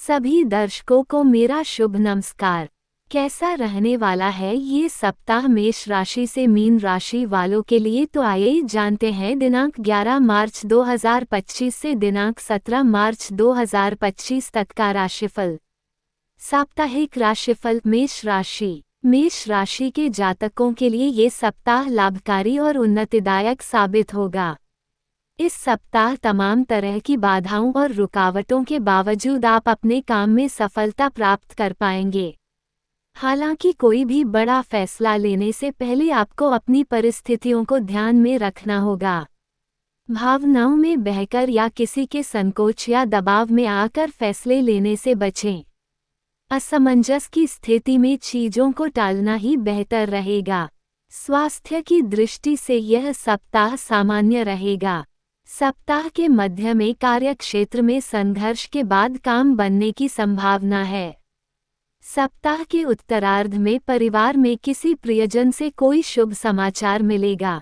सभी दर्शकों को मेरा शुभ नमस्कार। कैसा रहने वाला है ये सप्ताह मेष राशि से मीन राशि वालों के लिए, तो आइए जानते हैं दिनांक 11 मार्च 2025 से दिनांक 17 मार्च 2025 तक का राशिफल। साप्ताहिक राशिफल। मेष राशि के जातकों के लिए ये सप्ताह लाभकारी और उन्नतिदायक साबित होगा। इस सप्ताह तमाम तरह की बाधाओं और रुकावटों के बावजूद आप अपने काम में सफलता प्राप्त कर पाएंगे। हालांकि कोई भी बड़ा फैसला लेने से पहले आपको अपनी परिस्थितियों को ध्यान में रखना होगा। भावनाओं में बहकर या किसी के संकोच या दबाव में आकर फैसले लेने से बचें। असमंजस की स्थिति में चीजों को टालना ही बेहतर रहेगा। स्वास्थ्य की दृष्टि से यह सप्ताह सामान्य रहेगा। सप्ताह के मध्य में कार्यक्षेत्र में संघर्ष के बाद काम बनने की संभावना है। सप्ताह के उत्तरार्ध में परिवार में किसी प्रियजन से कोई शुभ समाचार मिलेगा।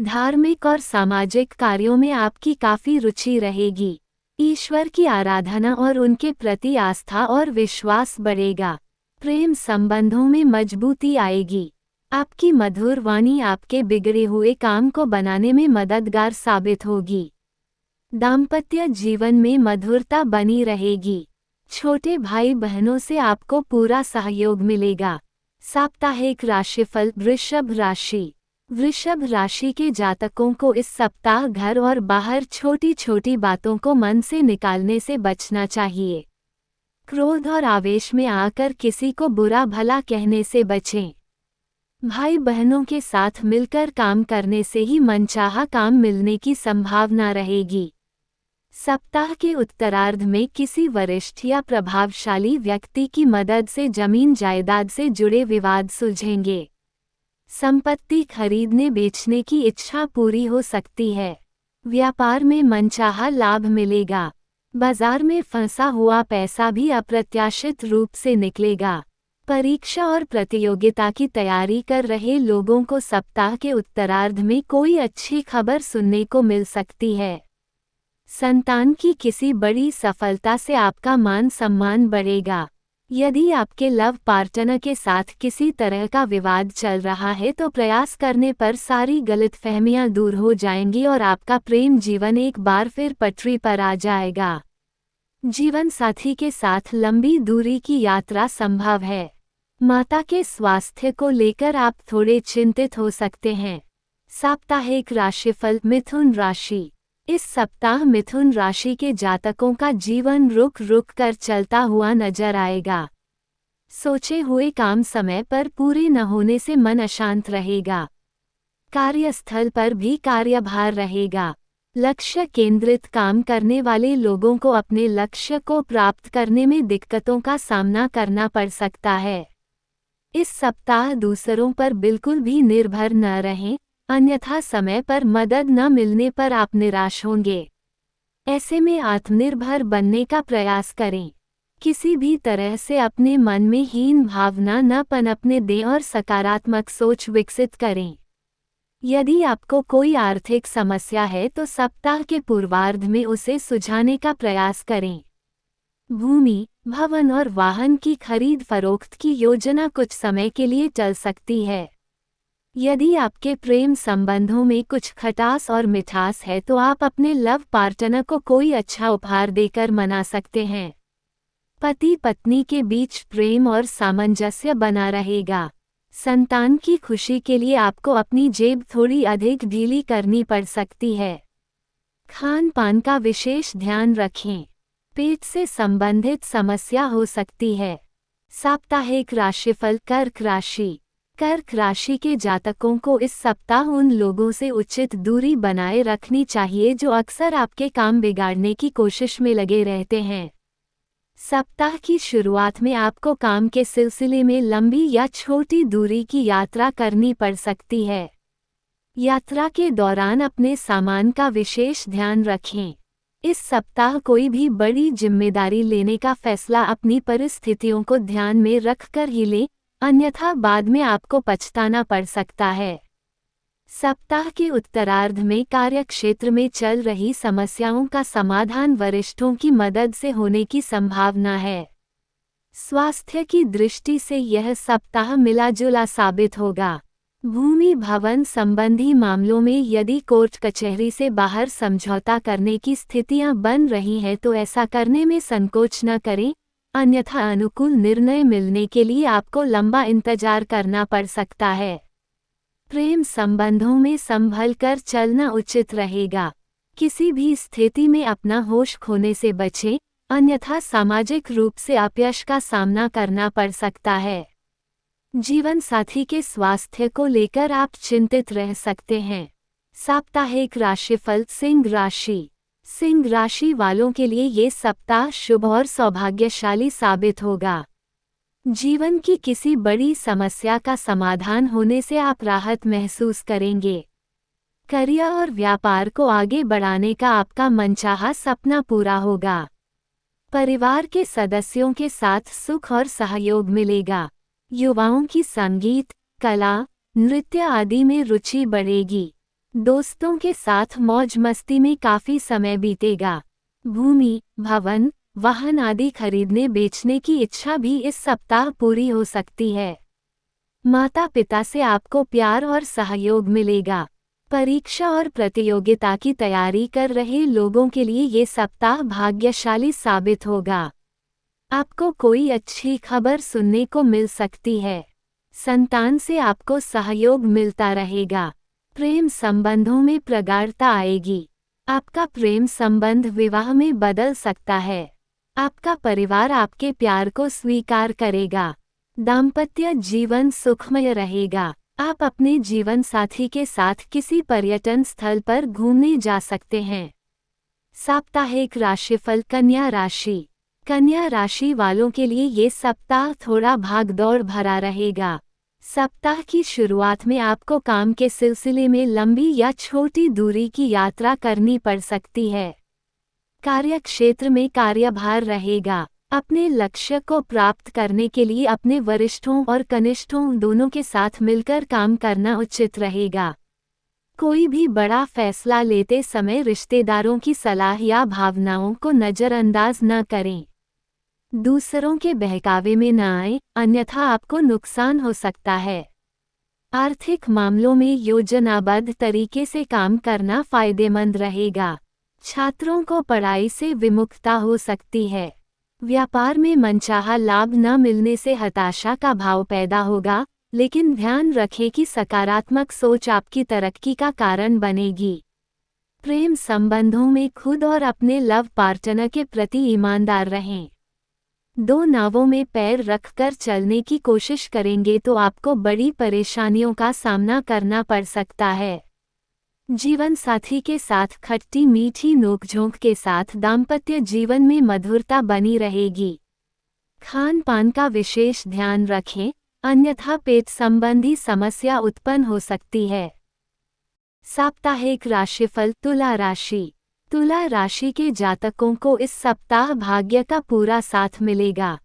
धार्मिक और सामाजिक कार्यों में आपकी काफी रुचि रहेगी। ईश्वर की आराधना और उनके प्रति आस्था और विश्वास बढ़ेगा। प्रेम संबंधों में मजबूती आएगी। आपकी मधुर वाणी आपके बिगड़े हुए काम को बनाने में मददगार साबित होगी। दाम्पत्य जीवन में मधुरता बनी रहेगी। छोटे भाई बहनों से आपको पूरा सहयोग मिलेगा। साप्ताहिक राशिफल। वृषभ राशि के जातकों को इस सप्ताह घर और बाहर छोटी छोटी बातों को मन से निकालने से बचना चाहिए। क्रोध और आवेश में आकर किसी को बुरा भला कहने से बचें। भाई बहनों के साथ मिलकर काम करने से ही मनचाहा काम मिलने की संभावना रहेगी। सप्ताह के उत्तरार्ध में किसी वरिष्ठ या प्रभावशाली व्यक्ति की मदद से जमीन जायदाद से जुड़े विवाद सुलझेंगे। संपत्ति खरीदने बेचने की इच्छा पूरी हो सकती है। व्यापार में मनचाहा लाभ मिलेगा। बाजार में फंसा हुआ पैसा भी अप्रत्याशित रूप से निकलेगा। परीक्षा और प्रतियोगिता की तैयारी कर रहे लोगों को सप्ताह के उत्तरार्ध में कोई अच्छी खबर सुनने को मिल सकती है। संतान की किसी बड़ी सफलता से आपका मान सम्मान बढ़ेगा। यदि आपके लव पार्टनर के साथ किसी तरह का विवाद चल रहा है तो प्रयास करने पर सारी गलतफहमियां दूर हो जाएंगी और आपका प्रेम जीवन एक बार फिर पटरी पर आ जाएगा। जीवन साथी के साथ लंबी दूरी की यात्रा संभव है। माता के स्वास्थ्य को लेकर आप थोड़े चिंतित हो सकते हैं। साप्ताहिक राशिफल। मिथुन राशि। इस सप्ताह मिथुन राशि के जातकों का जीवन रुक रुक कर चलता हुआ नजर आएगा। सोचे हुए काम समय पर पूरे न होने से मन अशांत रहेगा। कार्यस्थल पर भी कार्यभार रहेगा। लक्ष्य केंद्रित काम करने वाले लोगों को अपने लक्ष्य को प्राप्त करने में दिक्कतों का सामना करना पड़ सकता है। इस सप्ताह दूसरों पर बिल्कुल भी निर्भर न रहें, अन्यथा समय पर मदद न मिलने पर आप निराश होंगे। ऐसे में आत्मनिर्भर बनने का प्रयास करें। किसी भी तरह से अपने मन में हीन भावना न पनपने दें और सकारात्मक सोच विकसित करें। यदि आपको कोई आर्थिक समस्या है तो सप्ताह के पूर्वार्ध में उसे सुलझाने का प्रयास करें। भूमि, भवन और वाहन की खरीद फरोख्त की योजना कुछ समय के लिए चल सकती है। यदि आपके प्रेम संबंधों में कुछ खटास और मिठास है तो आप अपने लव पार्टनर को कोई अच्छा उपहार देकर मना सकते हैं। पति पत्नी के बीच प्रेम और सामंजस्य बना रहेगा। संतान की खुशी के लिए आपको अपनी जेब थोड़ी अधिक ढीली करनी पड़ सकती है। खान पान का विशेष ध्यान रखें। पेट से संबंधित समस्या हो सकती है। साप्ताहिक राशिफल। कर्क राशि के जातकों को इस सप्ताह उन लोगों से उचित दूरी बनाए रखनी चाहिए जो अक्सर आपके काम बिगाड़ने की कोशिश में लगे रहते हैं। सप्ताह की शुरुआत में आपको काम के सिलसिले में लंबी या छोटी दूरी की यात्रा करनी पड़ सकती है। यात्रा के दौरान अपने सामान का विशेष ध्यान रखें। इस सप्ताह कोई भी बड़ी जिम्मेदारी लेने का फैसला अपनी परिस्थितियों को ध्यान में रखकर ही लें, अन्यथा बाद में आपको पछताना पड़ सकता है। सप्ताह के उत्तरार्ध में कार्यक्षेत्र में चल रही समस्याओं का समाधान वरिष्ठों की मदद से होने की संभावना है। स्वास्थ्य की दृष्टि से यह सप्ताह मिला-जुला साबित होगा। भूमि भवन संबंधी मामलों में यदि कोर्ट कचहरी से बाहर समझौता करने की स्थितियां बन रही हैं तो ऐसा करने में संकोच न करें, अन्यथा अनुकूल निर्णय मिलने के लिए आपको लंबा इंतजार करना पड़ सकता है। प्रेम संबंधों में संभल कर चलना उचित रहेगा। किसी भी स्थिति में अपना होश खोने से बचें, अन्यथा सामाजिक रूप से अपयश का सामना करना पड़ सकता है। जीवन साथी के स्वास्थ्य को लेकर आप चिंतित रह सकते हैं। साप्ताहिक राशिफल सिंह राशि। सिंह राशि वालों के लिए ये सप्ताह शुभ और सौभाग्यशाली साबित होगा। जीवन की किसी बड़ी समस्या का समाधान होने से आप राहत महसूस करेंगे। करियर और व्यापार को आगे बढ़ाने का आपका मनचाहा सपना पूरा होगा। परिवार के सदस्यों के साथ सुख और सहयोग मिलेगा। युवाओं की संगीत, कला, नृत्य आदि में रुचि बढ़ेगी। दोस्तों के साथ मौज मस्ती में काफी समय बीतेगा। भूमि, भवन, वाहन आदि खरीदने बेचने की इच्छा भी इस सप्ताह पूरी हो सकती है। माता पिता से आपको प्यार और सहयोग मिलेगा। परीक्षा और प्रतियोगिता की तैयारी कर रहे लोगों के लिए ये सप्ताह भाग्यशाली साबित होगा। आपको कोई अच्छी खबर सुनने को मिल सकती है। संतान से आपको सहयोग मिलता रहेगा। प्रेम संबंधों में प्रगाढ़ता आएगी। आपका प्रेम संबंध विवाह में बदल सकता है। आपका परिवार आपके प्यार को स्वीकार करेगा। दाम्पत्य जीवन सुखमय रहेगा। आप अपने जीवन साथी के साथ किसी पर्यटन स्थल पर घूमने जा सकते हैं। साप्ताहिक राशिफल कन्या राशि। कन्या राशि वालों के लिए ये सप्ताह थोड़ा भागदौड़ भरा रहेगा। सप्ताह की शुरुआत में आपको काम के सिलसिले में लंबी या छोटी दूरी की यात्रा करनी पड़ सकती है। कार्यक्षेत्र में कार्यभार रहेगा। अपने लक्ष्य को प्राप्त करने के लिए अपने वरिष्ठों और कनिष्ठों दोनों के साथ मिलकर काम करना उचित रहेगा। कोई भी बड़ा फैसला लेते समय रिश्तेदारों की सलाह या भावनाओं को नज़रअंदाज न करें। दूसरों के बहकावे में न आए, अन्यथा आपको नुकसान हो सकता है। आर्थिक मामलों में योजनाबद्ध तरीके से काम करना फायदेमंद रहेगा। छात्रों को पढ़ाई से विमुखता हो सकती है। व्यापार में मनचाहा लाभ न मिलने से हताशा का भाव पैदा होगा, लेकिन ध्यान रखें कि सकारात्मक सोच आपकी तरक्की का कारण बनेगी। प्रेम संबंधों में खुद और अपने लव पार्टनर के प्रति ईमानदार रहें। दो नावों में पैर रखकर चलने की कोशिश करेंगे तो आपको बड़ी परेशानियों का सामना करना पड़ सकता है। जीवन साथी के साथ खट्टी मीठी नोकझोंक के साथ दाम्पत्य जीवन में मधुरता बनी रहेगी। खान पान का विशेष ध्यान रखें, अन्यथा पेट संबंधी समस्या उत्पन्न हो सकती है। साप्ताहिक राशिफल तुला राशि। तुला राशि के जातकों को इस सप्ताह भाग्य का पूरा साथ मिलेगा।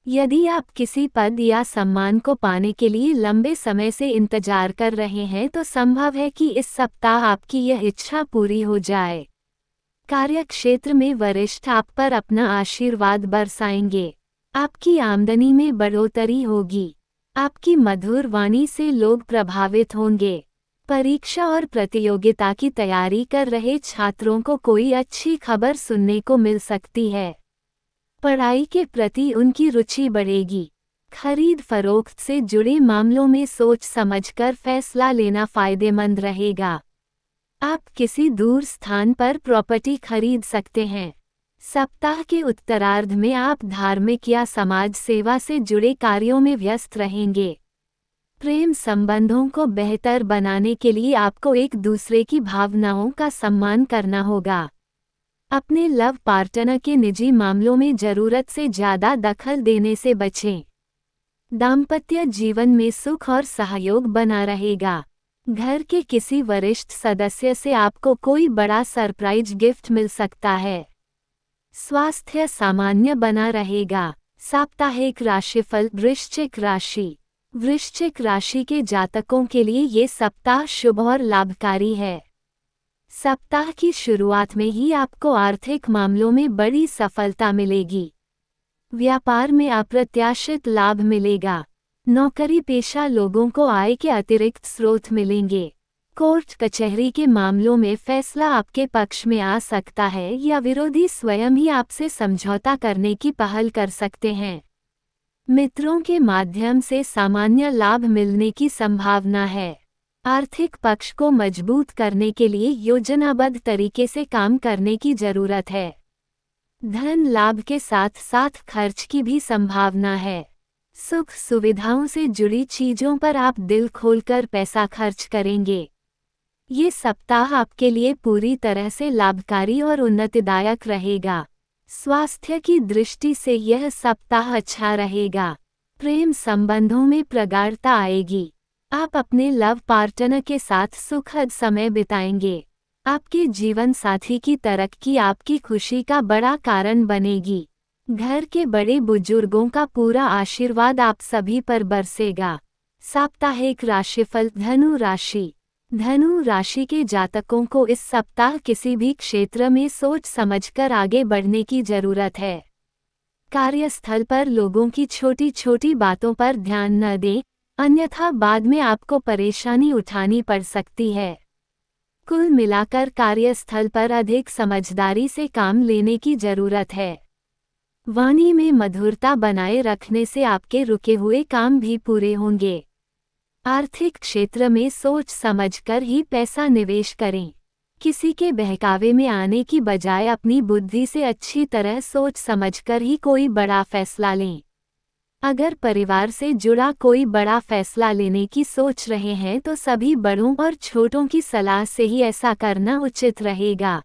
यदि आप किसी पद या सम्मान को पाने के लिए लंबे समय से इंतजार कर रहे हैं तो संभव है कि इस सप्ताह आपकी यह इच्छा पूरी हो जाए। कार्यक्षेत्र में वरिष्ठ आप पर अपना आशीर्वाद बरसाएंगे। आपकी आमदनी में बढ़ोतरी होगी। आपकी मधुर वाणी से लोग प्रभावित होंगे। परीक्षा और प्रतियोगिता की तैयारी कर रहे छात्रों को कोई अच्छी खबर सुनने को मिल सकती है। पढ़ाई के प्रति उनकी रुचि बढ़ेगी। खरीद फरोख्त से जुड़े मामलों में सोच समझकर फैसला लेना फायदेमंद रहेगा। आप किसी दूर स्थान पर प्रॉपर्टी खरीद सकते हैं। सप्ताह के उत्तरार्ध में आप धार्मिक या समाज सेवा से जुड़े कार्यों में व्यस्त रहेंगे। प्रेम संबंधों को बेहतर बनाने के लिए आपको एक दूसरे की भावनाओं का सम्मान करना होगा। अपने लव पार्टनर के निजी मामलों में जरूरत से ज्यादा दखल देने से बचें। दाम्पत्य जीवन में सुख और सहयोग बना रहेगा। घर के किसी वरिष्ठ सदस्य से आपको कोई बड़ा सरप्राइज गिफ्ट मिल सकता है। स्वास्थ्य सामान्य बना रहेगा। साप्ताहिक राशिफल वृश्चिक राशि। वृश्चिक राशि के जातकों के लिए ये सप्ताह शुभ और लाभकारी है। सप्ताह की शुरुआत में ही आपको आर्थिक मामलों में बड़ी सफलता मिलेगी। व्यापार में अप्रत्याशित लाभ मिलेगा। नौकरी पेशा लोगों को आय के अतिरिक्त स्रोत मिलेंगे। कोर्ट कचहरी के मामलों में फैसला आपके पक्ष में आ सकता है या विरोधी स्वयं ही आपसे समझौता करने की पहल कर सकते हैं। मित्रों के माध्यम से सामान्य लाभ मिलने की संभावना है। आर्थिक पक्ष को मजबूत करने के लिए योजनाबद्ध तरीके से काम करने की जरूरत है। धन लाभ के साथ साथ खर्च की भी संभावना है। सुख सुविधाओं से जुड़ी चीजों पर आप दिल खोलकर पैसा खर्च करेंगे। ये सप्ताह आपके लिए पूरी तरह से लाभकारी और उन्नतिदायक रहेगा। स्वास्थ्य की दृष्टि से यह सप्ताह अच्छा रहेगा। प्रेम संबंधों में प्रगाढ़ता आएगी। आप अपने लव पार्टनर के साथ सुखद समय बिताएंगे। आपके जीवन साथी की तरक्की आपकी खुशी का बड़ा कारण बनेगी। घर के बड़े बुजुर्गों का पूरा आशीर्वाद आप सभी पर बरसेगा। साप्ताहिक राशिफल। धनु राशि। धनु राशि के जातकों को इस सप्ताह किसी भी क्षेत्र में सोच समझकर आगे बढ़ने की जरूरत है। कार्यस्थल पर लोगों की छोटी छोटी बातों पर ध्यान न दें, अन्यथा बाद में आपको परेशानी उठानी पड़ सकती है। कुल मिलाकर कार्यस्थल पर अधिक समझदारी से काम लेने की जरूरत है। वाणी में मधुरता बनाए रखने से आपके रुके हुए काम भी पूरे होंगे। आर्थिक क्षेत्र में सोच समझकर ही पैसा निवेश करें। किसी के बहकावे में आने की बजाय अपनी बुद्धि से अच्छी तरह सोच समझकर ही कोई बड़ा फैसला लें। अगर परिवार से जुड़ा कोई बड़ा फैसला लेने की सोच रहे हैं तो सभी बड़ों और छोटों की सलाह से ही ऐसा करना उचित रहेगा।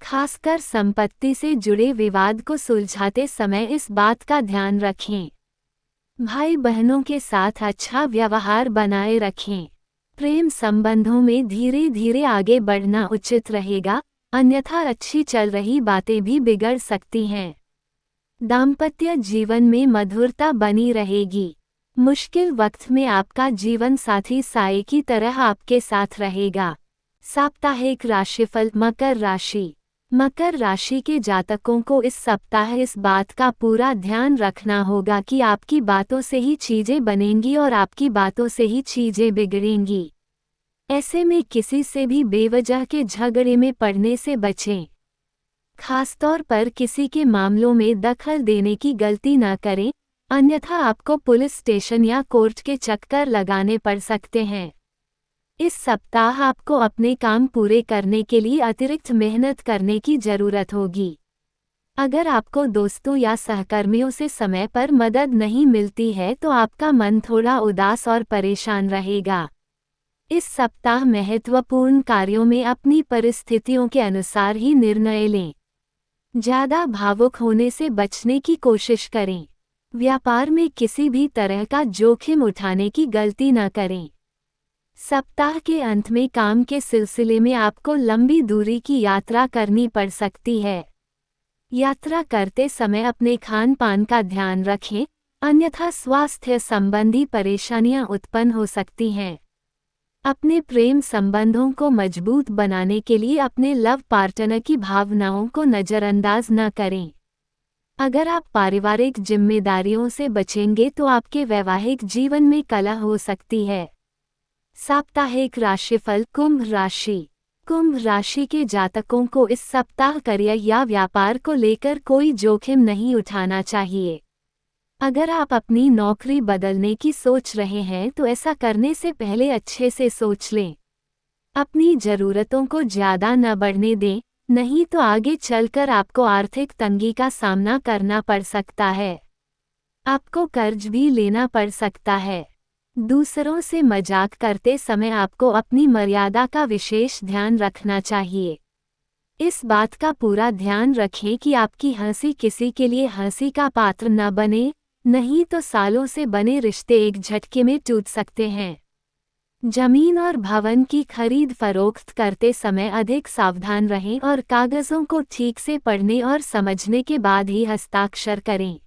खासकर संपत्ति से जुड़े विवाद को सुलझाते समय इस बात का ध्यान रखें। भाई बहनों के साथ अच्छा व्यवहार बनाए रखें। प्रेम संबंधों में धीरे धीरे आगे बढ़ना उचित रहेगा, अन्यथा अच्छी चल रही बातें भी बिगड़ सकती हैं। दाम्पत्य जीवन में मधुरता बनी रहेगी। मुश्किल वक्त में आपका जीवन साथी साए की तरह आपके साथ रहेगा। साप्ताहिक राशिफल। मकर राशि। मकर राशि के जातकों को इस सप्ताह इस बात का पूरा ध्यान रखना होगा कि आपकी बातों से ही चीजें बनेंगी और आपकी बातों से ही चीजें बिगड़ेंगी। ऐसे में किसी से भी बेवजह के झगड़े में पड़ने से बचें। खासतौर पर किसी के मामलों में दखल देने की गलती न करें, अन्यथा आपको पुलिस स्टेशन या कोर्ट के चक्कर लगाने पड़ सकते हैं। इस सप्ताह आपको अपने काम पूरे करने के लिए अतिरिक्त मेहनत करने की जरूरत होगी। अगर आपको दोस्तों या सहकर्मियों से समय पर मदद नहीं मिलती है तो आपका मन थोड़ा उदास और परेशान रहेगा। इस सप्ताह महत्वपूर्ण कार्यों में अपनी परिस्थितियों के अनुसार ही निर्णय लें। ज़्यादा भावुक होने से बचने की कोशिश करें। व्यापार में किसी भी तरह का जोखिम उठाने की गलती न करें। सप्ताह के अंत में काम के सिलसिले में आपको लंबी दूरी की यात्रा करनी पड़ सकती है। यात्रा करते समय अपने खान पान का ध्यान रखें, अन्यथा स्वास्थ्य संबंधी परेशानियां उत्पन्न हो सकती हैं। अपने प्रेम संबंधों को मजबूत बनाने के लिए अपने लव पार्टनर की भावनाओं को नज़रअंदाज न करें। अगर आप पारिवारिक जिम्मेदारियों से बचेंगे तो आपके वैवाहिक जीवन में कलह हो सकती है। साप्ताहिक राशिफल। कुंभ राशि। कुंभ राशि के जातकों को इस सप्ताह करियर या व्यापार को लेकर कोई जोखिम नहीं उठाना चाहिए। अगर आप अपनी नौकरी बदलने की सोच रहे हैं तो ऐसा करने से पहले अच्छे से सोच लें। अपनी ज़रूरतों को ज़्यादा न बढ़ने दें, नहीं तो आगे चलकर आपको आर्थिक तंगी का सामना करना पड़ सकता है। आपको कर्ज भी लेना पड़ सकता है। दूसरों से मजाक करते समय आपको अपनी मर्यादा का विशेष ध्यान रखना चाहिए। इस बात का पूरा ध्यान रखें कि आपकी हंसी किसी के लिए हंसी का पात्र न बने, नहीं तो सालों से बने रिश्ते एक झटके में टूट सकते हैं। जमीन और भवन की खरीद फरोख्त करते समय अधिक सावधान रहें और कागजों को ठीक से पढ़ने और समझने के बाद ही हस्ताक्षर करें।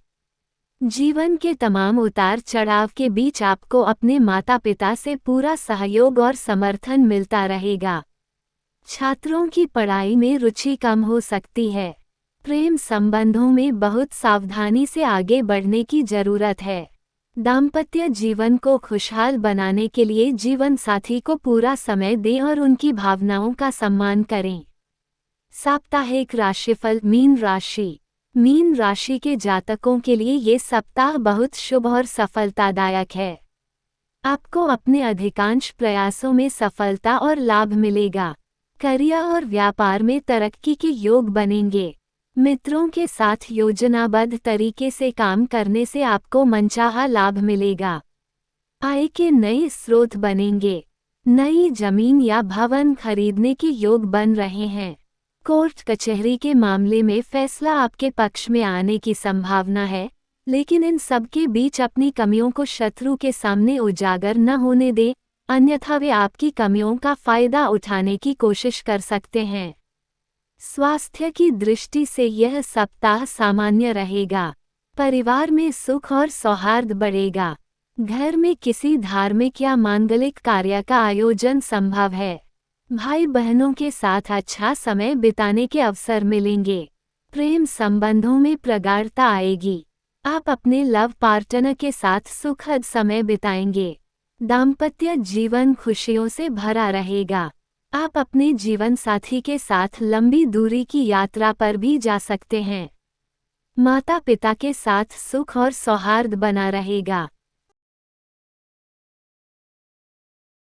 जीवन के तमाम उतार चढ़ाव के बीच आपको अपने माता पिता से पूरा सहयोग और समर्थन मिलता रहेगा। छात्रों की पढ़ाई में रुचि कम हो सकती है। प्रेम संबंधों में बहुत सावधानी से आगे बढ़ने की जरूरत है। दाम्पत्य जीवन को खुशहाल बनाने के लिए जीवन साथी को पूरा समय दें और उनकी भावनाओं का सम्मान करें। साप्ताहिक राशिफल। मीन राशि के जातकों के लिए ये सप्ताह बहुत शुभ और सफलतादायक है। आपको अपने अधिकांश प्रयासों में सफलता और लाभ मिलेगा। करियर और व्यापार में तरक्की के योग बनेंगे। मित्रों के साथ योजनाबद्ध तरीके से काम करने से आपको मनचाहा लाभ मिलेगा। आय के नए स्रोत बनेंगे। नई जमीन या भवन खरीदने के योग बन रहे हैं। कोर्ट कचहरी के मामले में फैसला आपके पक्ष में आने की संभावना है, लेकिन इन सब के बीच अपनी कमियों को शत्रु के सामने उजागर न होने दें, अन्यथा वे आपकी कमियों का फायदा उठाने की कोशिश कर सकते हैं। स्वास्थ्य की दृष्टि से यह सप्ताह सामान्य रहेगा। परिवार में सुख और सौहार्द बढ़ेगा। घर में किसी धार्मिक या मांगलिक कार्य का आयोजन संभव है। भाई बहनों के साथ अच्छा समय बिताने के अवसर मिलेंगे। प्रेम संबंधों में प्रगाढ़ता आएगी। आप अपने लव पार्टनर के साथ सुखद समय बिताएंगे। दाम्पत्य जीवन खुशियों से भरा रहेगा। आप अपने जीवन साथी के साथ लंबी दूरी की यात्रा पर भी जा सकते हैं। माता पिता के साथ सुख और सौहार्द बना रहेगा।